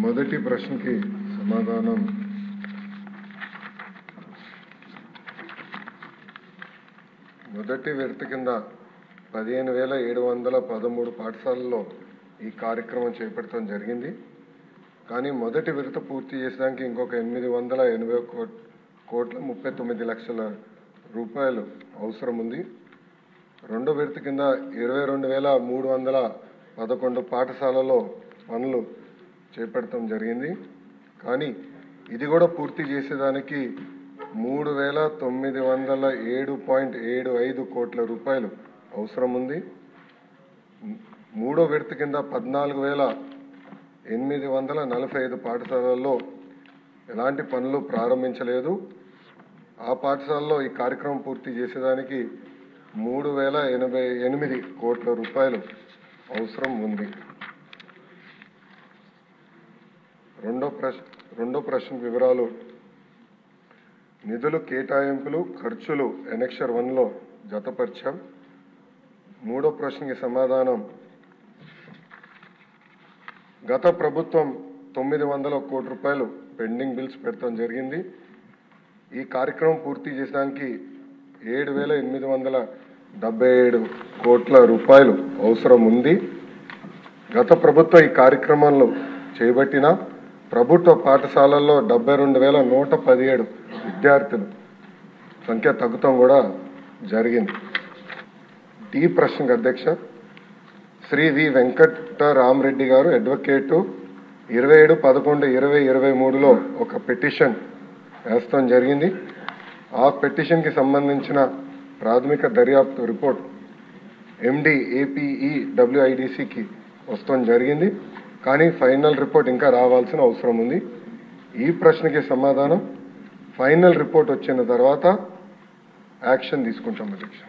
మొదటి ప్రశ్నకి సమాధానం మొదటి విడత కింద 15,713 పాఠశాలల్లో ఈ కార్యక్రమం చేపట్టడం జరిగింది. కానీ మొదటి విడత పూర్తి చేసడానికి ఇంకొక 881,39,00,000 రూపాయలు అవసరం ఉంది. రెండో విడత కింద 22,311 పాఠశాలలో పనులు చేపట్టడం జరిగింది. కానీ ఇది కూడా పూర్తి చేసేదానికి 3,907.75 కోట్ల రూపాయలు అవసరం ఉంది. మూడో విడత కింద 14,845 పాఠశాలల్లో ఎలాంటి పనులు ప్రారంభించలేదు. ఆ పాఠశాలలో ఈ కార్యక్రమం పూర్తి చేసేదానికి 3,088 కోట్ల రూపాయలు అవసరం ఉంది. రెండో ప్రశ్న వివరాలు. నిధులు కేటాయింపులు ఖర్చులు ఎనెక్షర్ 1లో జతపరిచాం. మూడో ప్రశ్నకి సమాధానం గత ప్రభుత్వం 900 కోట్ల రూపాయలు పెండింగ్ బిల్స్ పెట్టడం జరిగింది. ఈ కార్యక్రమం పూర్తి చేసడానికి 7,877 కోట్ల రూపాయలు అవసరం ఉంది. గత ప్రభుత్వం ఈ కార్యక్రమాలను చేపట్టిన ప్రభుత్వ పాఠశాలల్లో 72,117 విద్యార్థులు సంఖ్య తగ్గుతాం కూడా జరిగింది. డి ప్రశ్నకు అధ్యక్ష శ్రీ వి వెంకటరామరెడ్డి గారు అడ్వకేటు 27/11/2023లో ఒక పిటిషన్ వేస్తాం జరిగింది. ఆ పిటిషన్కి సంబంధించిన ప్రాథమిక దర్యాప్తు రిపోర్ట్ ఎండి ఏపీఈడబ్ల్యూఐడిసికి వస్తాం జరిగింది. కానీ ఫైనల్ రిపోర్ట్ ఇంకా రావాల్సిన అవసరం ఉంది. ఈ ప్రశ్నకి సమాధానం ఫైనల్ రిపోర్ట్ వచ్చిన తర్వాత యాక్షన్ తీసుకుంటాం అధ్యక్ష.